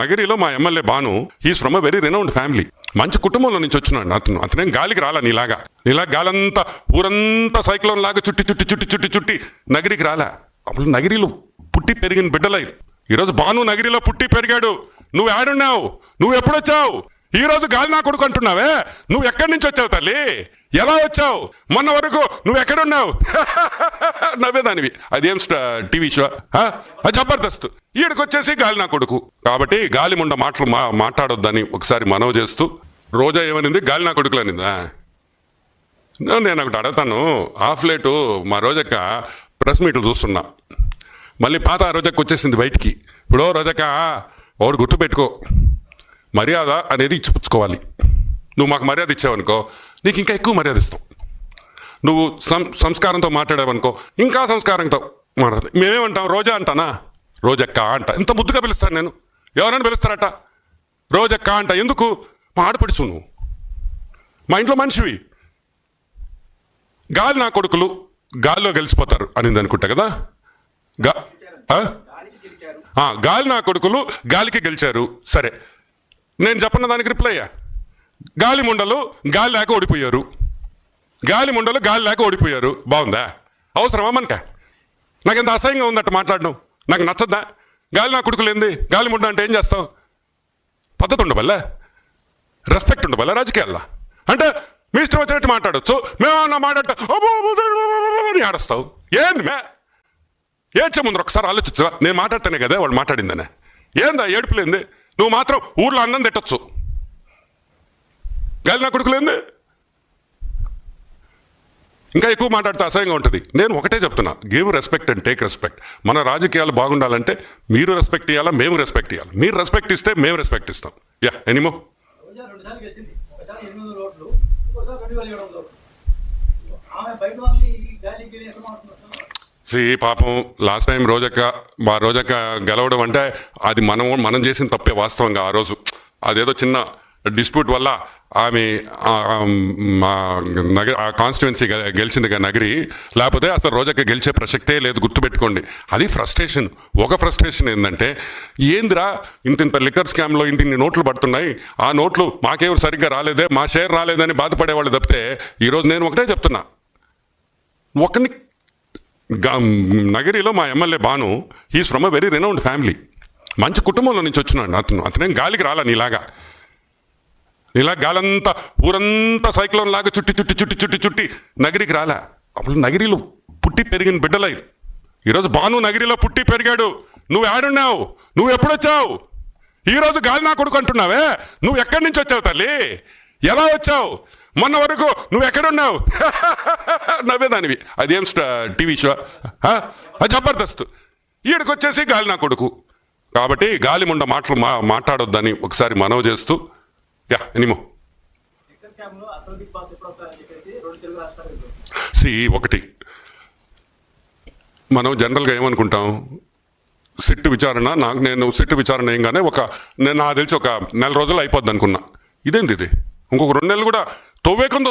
నగరిలో మా MLA Bhanu he's from a very renowned family. మంచి కుటుంబంలో నుంచి వచ్చినాడు అతనేం గాలికి రాలా నీలాగా. ఇలా గాలంతా ఊరంతా సైక్లోన్ లాగా చుట్టి చుట్టి చుట్టి చుట్టి చుట్టి నగరికి రాలా. అప్పుడు నగరిలో పుట్టి పెరిగిన బిడ్డలై. ఈరోజు బాను నగరిలో పుట్టి పెరిగాడు. నువ్వు ఆడున్నావు, నువ్వు ఎప్పుడొచ్చావు? ఈ రోజు గాలి నా కొడుకు అంటున్నావే, నువ్వు ఎక్కడి నుంచి వచ్చావు తల్లి? ఎలా వచ్చావు? మొన్న వరకు నువ్వు ఎక్కడున్నావు? నవ్వేదానివి. అదేం టీవీ షో, జబర్దస్త్. ఈడకొచ్చేసి గాలి నా కొడుకు. కాబట్టి గాలి ముండ మాటలు మాట్లాడొద్దని ఒకసారి మనవి చేస్తూ, రోజా ఏమనింది? గాలి నా కొడుకులు అనిందా? నేను ఒకటి అడుగుతాను. హాఫ్ లేటు మా రోజక్క ప్రెస్ మీట్లు చూస్తున్నా, మళ్ళీ పాత రోజక్క వచ్చేసింది బయటికి. ఇప్పుడు రోజక్క ఒకటి గుర్తుపెట్టుకో, మర్యాద అనేది ఇచ్చిపుచ్చుకోవాలి. నువ్వు మాకు మర్యాద ఇచ్చావనుకో, నీకు ఇంకా ఎక్కువ మర్యాద ఇస్తాం. నువ్వు సంస్కారంతో మాట్లాడావనుకో, ఇంకా సంస్కారంతో మాట్లాడదు. మేమేమంటాం? రోజా అంటానా? రోజక్క అంట. ఇంత ముద్దుగా పిలుస్తాను నేను. ఎవరైనా పిలుస్తారట రోజక్క అంట. ఎందుకు? మా ఆడపడుచు నువ్వు, మా ఇంట్లో మనిషివి. గాలి నా కొడుకులు గాలిలో గెలిచిపోతారు అనింది అనుకుంటా కదా. గాలి నా కొడుకులు గాలికి గెలిచారు. సరే, నేను చెప్పిన దానికి రిప్లై అయ్యా. గాలి ముండలు గాలి లేక ఓడిపోయారు. గాలి ముండలు గాలి లేక ఓడిపోయారు. బాగుందా? అవసరమా మనక? నాకు ఎంత అసహ్యంగా ఉందట మాట్లాడడం. నాకు నచ్చద్దా? గాలి నా కొడుకులు ఏంది? గాలి ముండ అంటే ఏం చేస్తావు? పద్ధతి ఉండవల్లా, రెస్పెక్ట్ ఉండవల్లా రాజకీయాల్లో. అంటే మీ ఇష్టం వచ్చినట్టు మాట్లాడచ్చు. మేమన్నా మాట్లాడతా అని ఆడస్తావు. ఏంది ఏడ్చే ముందు ఒకసారి ఆలోచించవా? నేను మాట్లాడితేనే కదా వాళ్ళు మాట్లాడిందనే. ఏందా ఏడుపులేంది? నువ్వు మాత్రం ఊర్లో అన్నం తిట్టచ్చు. గాలి నా కొడుకులేంది? ఇంకా ఎక్కువ మాట్లాడితే అసహ్యంగా ఉంటుంది. నేను ఒకటే చెప్తున్నా, give respect and take respect. మన రాజకీయాలు బాగుండాలంటే మీరు రెస్పెక్ట్ ఇవ్వాలా, మేము రెస్పెక్ట్ ఇవ్వాలి. మీరు రెస్పెక్ట్ ఇస్తే మేము రెస్పెక్ట్ ఇస్తాం. యా ఎనీమో. పాపం లాస్ట్ టైం మా రోజక్క గెలవడం అంటే అది మనం చేసిన తప్పే. వాస్తవంగా ఆ రోజు అదేదో చిన్న డిస్ప్యూట్ వల్ల ఆమె నగరి ఆ కాన్స్టిట్యున్సీ గెలిచింది నగరి. లేకపోతే అసలు రోజక్క గెలిచే ప్రసక్తే లేదు. గుర్తుపెట్టుకోండి. అది ఫ్రస్ట్రేషన్. ఒక ఫ్రస్ట్రేషన్ ఏంటంటే, ఏందిరా ఇంత లిక్కర్ స్కామ్లో ఇన్ని నోట్లు పడుతున్నాయి, ఆ నోట్లు మాకేమో సరిగ్గా రాలేదే, మా షేర్ రాలేదని బాధపడేవాళ్ళు తప్పితే, ఈరోజు నేను ఒకటే చెప్తున్నా, ఒకని నగరిలో మా MLA Bhanu he's from a very renowned family. మంచి కుటుంబంలో నుంచి వచ్చినాడు అతనేం గాలికి రాలా నీలాగా. ఇలా గాలంతా ఊరంతా సైక్లోన్ లాగా చుట్టి చుట్టి చుట్టి చుట్టి చుట్టి నగరికి రాలా. అప్పుడు నగరిలో పుట్టి పెరిగిన బిడ్డలై. ఈరోజు బాను నగరిలో పుట్టి పెరిగాడు. నువ్వు ఆడున్నావు, నువ్వు ఎప్పుడొచ్చావు? ఈరోజు గాలి నా కొడుకు అంటున్నావే, నువ్వు ఎక్కడి నుంచి వచ్చావు తల్లి? ఎలా వచ్చావు? మొన్న వరకు నువ్వు ఎక్కడున్నావు? నవ్వేదానివి. అదేం టీవీ షో, జబర్దస్త్. ఈడకొచ్చేసి గాలి నా కొడుకు. కాబట్టి గాలి ముండ మాటలు మాట్లాడొద్దని ఒకసారి మనవి చేస్తూ, యా ఎనీమో. ఒకటి మనం జనరల్గా ఏమనుకుంటాం, సిట్టు విచారణ నేను సిట్టు విచారణ ఏంగానే నాకు తెలిసి ఒక నెల రోజులు అయిపోద్ది అనుకున్నా. ఇదేంది ఇది? ఇంకొక 2 నెలలు కూడా తొవ్వేకొంది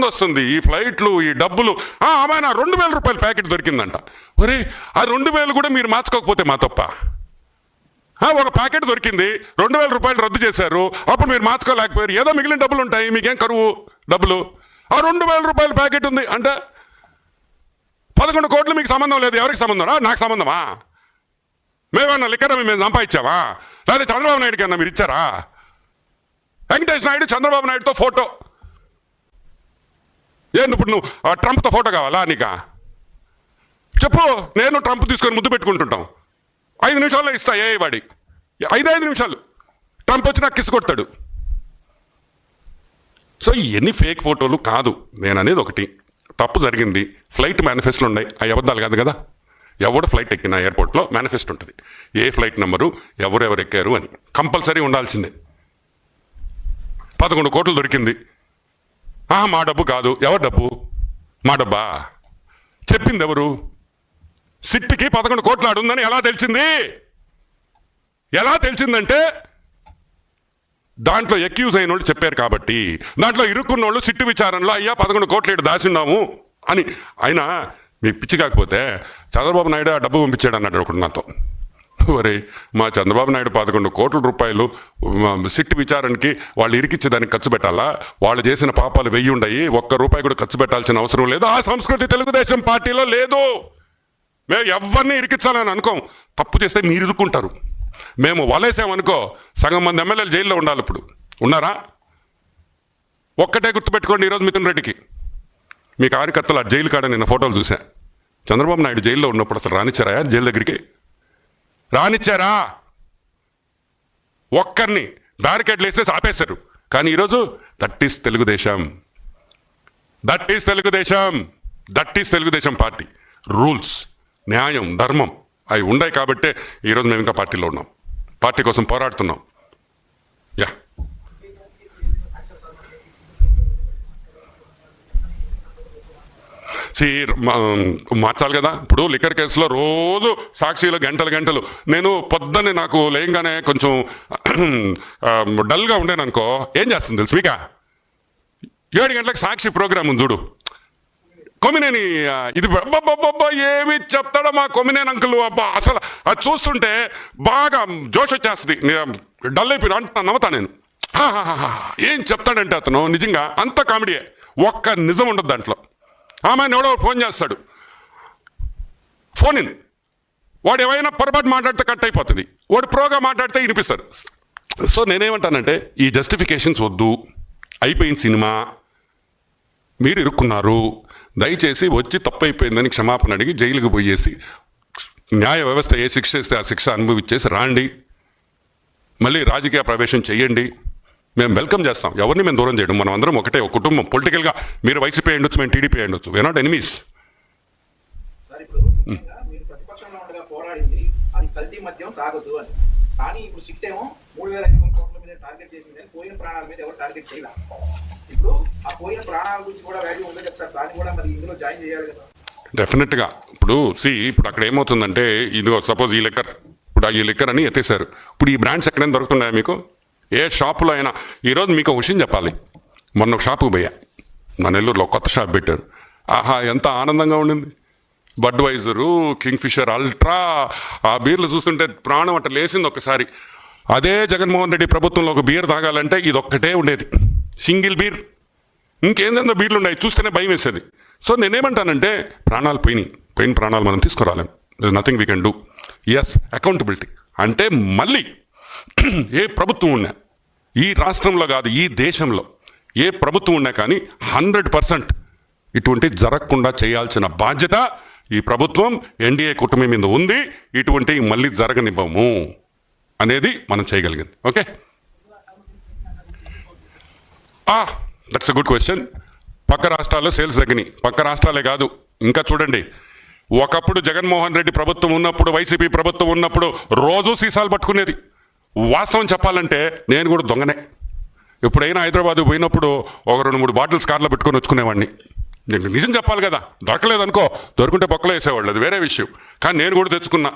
వస్తుంది. ఈ ఫ్లైట్లు, ఈ డబ్బులు. ఆమె 2,000 రూపాయల ప్యాకెట్ దొరికిందంట. ఒరే, ఆ 2,000 కూడా మీరు మార్చుకోకపోతే మా తప్ప. ఒక ప్యాకెట్ దొరికింది, 2,000 రూపాయలు రద్దు చేశారు, అప్పుడు మీరు మార్చుకోలేకపోయారు. ఏదో మిగిలిన డబ్బులు ఉంటాయి, మీకేం కరువు డబ్బులు. ఆ 2,000 రూపాయల ప్యాకెట్ ఉంది అంటే 11 కోట్లు మీకు సంబంధం లేదు. ఎవరికి సంబంధం? నాకు సంబంధమా? మేమన్నా లిక్కర్ మేము సంపాదించావా? లేదా చంద్రబాబు నాయుడుకి అన్నా మీరు ఇచ్చారా? వెంకటేష్ నాయుడు చంద్రబాబు నాయుడుతో ఫోటో. ఏంటి ఇప్పుడు నువ్వు ట్రంప్తో ఫోటో కావాలా నీకా? చెప్పు. నేను ట్రంప్ తీసుకొని ముద్దు పెట్టుకుంటుంటాం. 5 నిమిషాల్లో ఇస్తా. వాడి 5 నిమిషాలు ట్రంప్ వచ్చి నాకు కిస్ కొడతాడు. సో ఇవన్నీ ఫేక్ ఫోటోలు కాదు. నేను అనేది ఒకటి, తప్పు జరిగింది. ఫ్లైట్ మేనిఫెస్టోలు ఉన్నాయి, అవి అబద్ధాలు కాదు కదా. ఎవడు ఫ్లైట్ ఎక్కిన ఎయిర్పోర్ట్లో మేనిఫెస్టో ఉంటుంది, ఏ ఫ్లైట్ నెంబరు, ఎవరెవరు ఎక్కారు అని కంపల్సరీ ఉండాల్సిందే. 11 కోట్లు దొరికింది. మా డబ్బు కాదు. ఎవరి డబ్బు? మా డబ్బా? చెప్పింది ఎవరు? సిట్కి 11 కోట్లు ఆడుందని ఎలా తెలిసిందంటే దాంట్లో ఎక్యూజ్ అయిన వాళ్ళు చెప్పారు కాబట్టి. దాంట్లో ఇరుక్కున్న వాళ్ళు సిట్టు విచారణలో అయ్యా 11 కోట్లు ఇటు దాచున్నాము అని. అయినా మీకు పిచ్చి కాకపోతే చంద్రబాబు నాయుడు ఆ డబ్బు పంపించాడు అన్నాడు ఒకటి నాతో. ఒరే మా చంద్రబాబు నాయుడు 11 కోట్ల రూపాయలు సిట్ విచారణకి వాళ్ళు ఇరికిచ్చేదానికి ఖర్చు పెట్టాలా? వాళ్ళు చేసిన పాపాలు 1000 ఉండయి, ₹1 కూడా ఖర్చు పెట్టాల్సిన అవసరం లేదు. ఆ సంస్కృతి తెలుగుదేశం పార్టీలో లేదు. మేము ఎవరిని ఇరికించాలని అనుకోం. తప్పు చేస్తే మీరు ఇరుక్కుంటారు. మేము వలేసామనుకో సగం మంది ఎమ్మెల్యేలు జైల్లో ఉండాలి. ఇప్పుడు ఉన్నారా? ఒక్కటే గుర్తుపెట్టుకోండి, ఈరోజు మిథున్ రెడ్డికి మీ కార్యకర్తలు ఆ జైలు కాడ నిన్న ఫోటోలు చూసా. చంద్రబాబు నాయుడు జైల్లో ఉన్నప్పుడు అసలు రానిచ్చారా జైలు దగ్గరికి? రానిచ్చారా? ఒక్కరిని బ్యారికేడ్లు వేసేసి ఆపేశారు. కానీ ఈరోజు that is Telugu Desam, that is Telugu Desam, that is Telugu Desam party. Rules, న్యాయం, ధర్మం అవి ఉన్నాయి కాబట్టే ఈరోజు మేము ఇంకా పార్టీలో ఉన్నాం, పార్టీ కోసం పోరాడుతున్నాం. యా మార్చాలి కదా. ఇప్పుడు లిక్కర్ కేసులో రోజు సాక్షిలో గంటలు నేను పొద్దున్నే నాకు లేయంగానే కొంచెం డల్గా ఉండేను అనుకో, ఏం చేస్తుంది తెలుసు మీకా? 7 గంటలకు సాక్షి ప్రోగ్రామ్ ఉంది చూడు, కొమ్మినేని. ఇది ఏమి చెప్తాడో మా కొమ్మినేని అంకుల్. అబ్బా అసలు అది చూస్తుంటే బాగా జోష్ వచ్చేస్తుంది. డల్ అయిపోయినా అంటున్నా, నవ్వుతా నేను. ఏం చెప్తాడంటే అతను నిజంగా అంత కామెడీయే, ఒక్క నిజం ఉండదు దాంట్లో. ఆమె ఎవడో ఫోన్ చేస్తాడు, ఫోన్ ఇన్ వాడు ఏమైనా పొరపాటు మాట్లాడితే కట్ అయిపోతుంది, వాడు ప్రోగా మాట్లాడితే వినిపిస్తారు. సో నేనేమంటానంటే ఈ జస్టిఫికేషన్స్ వద్దు, అయిపోయిన సినిమా, మీరు ఇరుక్కున్నారు, దయచేసి వచ్చి తప్పు అయిపోయిందని క్షమాపణ అడిగి జైలుకి పోయేసి న్యాయ వ్యవస్థ ఏ శిక్ష ఇస్తే ఆ శిక్ష అనుభవించేసి రాండి, మళ్ళీ రాజకీయ ప్రవేశం చెయ్యండి. మేము వెల్కమ్ చేస్తాం, ఎవరిని మేము దూరం చేయడం. మనం అందరం ఒకటే, ఒక కుటుంబం. పొలిటికల్గా మీరు వైసీపీ అయ్యుండొచ్చు, మేము టీడీపీ అయ్యుండొచ్చు, వీఆర్ నాట్ ఎనిమీస్. కానీ ఇప్పుడు సిట్ ఏమో 3,500 కోట్ల మీద టార్గెట్ చేసింది, కానీ పోయిన ప్రాణాల మీద ఎవరు టార్గెట్ చేయాలి. ఇప్పుడు ఆ పోయిన ప్రాణాల గురించి కూడా వాల్యూ ఉంది కదా సార్, దాన్ని కూడా మరి ఇందులో జాయిన్ చేయాలి కదా. డెఫినెట్గా. ఇప్పుడు అక్కడ ఏమవుతుందంటే, ఇదిగో సపోజ్ ఈ లిక్కర్, ఇప్పుడు ఈ లిక్కర్ అని ఎత్తేసారు. ఇప్పుడు ఈ బ్రాండ్స్ ఎక్కడైనా దొరుకుతున్నాయా మీకు? ఏ షాపులో అయినా? ఈరోజు మీకు ఒక విషయం చెప్పాలి. మొన్న ఒక షాపుకి పోయా, మా నెల్లూరులో కొత్త షాప్ పెట్టారు. ఆహా ఎంత ఆనందంగా ఉండింది. బడ్వైజరు, కింగ్ఫిషర్, అల్ట్రా, ఆ బీర్లు చూస్తుంటే ప్రాణం అట్ట లేసింది ఒకసారి. అదే జగన్మోహన్ రెడ్డి ప్రభుత్వంలో ఒక బీర్ తాగాలంటే ఇది ఒక్కటే ఉండేది, సింగిల్ బీర్. ఇంకేందో బీర్లు ఉన్నాయి, చూస్తేనే భయం వేసేది. సో నేనేమంటానంటే, ప్రాణాలు పోయిన ప్రాణాలు మనం తీసుకురాలేం. There nothing we can do. Yes, accountability అంటే మళ్ళీ ఏ ప్రభుత్వం ఉన్నా, ఈ రాష్ట్రంలో కాదు ఈ దేశంలో ఏ ప్రభుత్వం ఉన్నా కానీ 100% ఇటువంటి జరగకుండా చేయాల్సిన బాధ్యత ఈ ప్రభుత్వం, ఎన్డీఏ కూటమి మీద ఉంది. ఇటువంటి మళ్ళీ జరగనివ్వము అనేది మనం చేయగలిగింది. Okay, that's a good question. పక్క రాష్ట్రాల్లో సేల్స్ తగ్గినాయి. పక్క రాష్ట్రాలే కాదు, ఇంకా చూడండి, ఒకప్పుడు జగన్మోహన్ రెడ్డి ప్రభుత్వం ఉన్నప్పుడు, వైసీపీ ప్రభుత్వం ఉన్నప్పుడు రోజు సీసాలు పట్టుకునేది. వాస్తవం చెప్పాలంటే నేను కూడా దొంగనే. ఎప్పుడైనా హైదరాబాద్ పోయినప్పుడు ఒక 2-3 బాటిల్స్ కార్లో పెట్టుకొని వచ్చుకునేవాడిని. నేను నిజం చెప్పాలి కదా, దొరకలేదనుకో, దొరుకుంటే బొక్కలో వేసేవాళ్ళు, అది వేరే విషయం. కానీ నేను కూడా తెచ్చుకున్నా.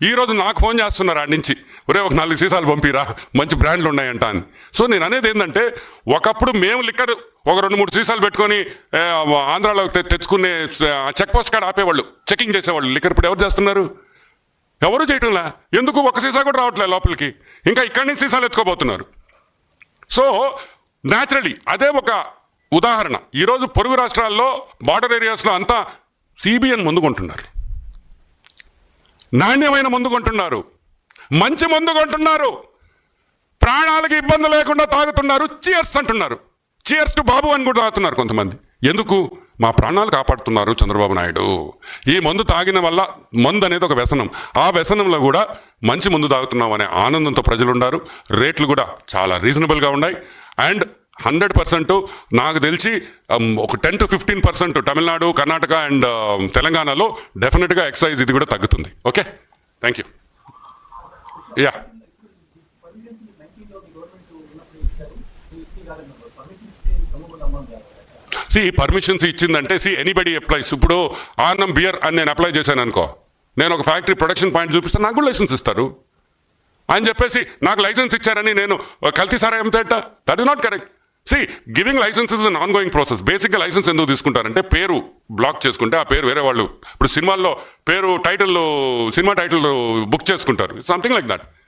ఈరోజు నాకు ఫోన్ చేస్తున్నారు ఆడి నుంచి, ఒరే ఒక 4 సీసాలు పంపిరా, మంచి బ్రాండ్లు ఉన్నాయంట అని. సో నేను అనేది ఏంటంటే, ఒకప్పుడు మేము లిక్కర్ ఒక 2-3 సీసాలు పెట్టుకొని ఆంధ్రాలో తెచ్చుకునే చెక్ పోస్ట్ కాడ ఆపేవాళ్ళు, చెకింగ్ చేసేవాళ్ళు. లిక్కర్ ఇప్పుడు ఎవరు చేస్తున్నారు? ఎవరు చేయటంలా. ఎందుకు? ఒక సీసా కూడా రావట్లేదు లోపలికి, ఇంకా ఇక్కడి నుంచి సీసాలు ఎత్తుకోబోతున్నారు. సో న్యాచురలీ అదే ఒక ఉదాహరణ. ఈరోజు పొరుగు రాష్ట్రాల్లో, బార్డర్ ఏరియాస్లో అంతా సిబిఎన్ మందు కొంటున్నారు, నాణ్యమైన మందు కొంటున్నారు, మంచి మందు కొంటున్నారు, ప్రాణాలకి ఇబ్బంది లేకుండా తాగుతున్నారు. చీర్స్ అంటున్నారు, చీర్స్ టు బాబు అని కూడా తాగుతున్నారు కొంతమంది. ఎందుకు? మా ప్రాణాలు కాపాడుతున్నారు చంద్రబాబు నాయుడు. ఈ మందు తాగిన వల్ల, మందు అనేది ఒక వ్యసనం, ఆ వ్యసనంలో కూడా మంచి మందు తాగుతున్నాం అనే ఆనందంతో ప్రజలు ఉన్నారు. రేట్లు కూడా చాలా రీజనబుల్గా ఉన్నాయి. అండ్ 100% నాకు తెలిసి ఒక 10 to 15% తమిళనాడు, కర్ణాటక అండ్ తెలంగాణలో డెఫినెట్గా ఎక్సైజ్ ఇది కూడా తగ్గుతుంది. Okay, thank you. Yeah permissions ఇచ్చిందంటే ఎనీబడి అప్లైస్. ఇప్పుడు ఆర్నం బియర్ అని నేను అప్లై చేశాను అనుకో, నేను ఒక ఫ్యాక్టరీ ప్రొడక్షన్ పాయింట్ చూపిస్తాను, నాకు కూడా లైసెన్స్ ఇస్తారు అని చెప్పేసి నాకు లైసెన్స్ ఇచ్చారని నేను కల్తీ సారా అమ్ముతాట, that is not correct. Giving licence is an ongoing process. బేసిక్గా లైసెన్స్ ఎందుకు తీసుకుంటారంటే పేరు బ్లాక్ చేసుకుంటే ఆ పేరు వేరే వాళ్ళు ఇప్పుడు సినిమాల్లో పేరు టైటిల్ సినిమా టైటిల్ బుక్ చేసుకుంటారు, సంథింగ్ లైక్ దట్.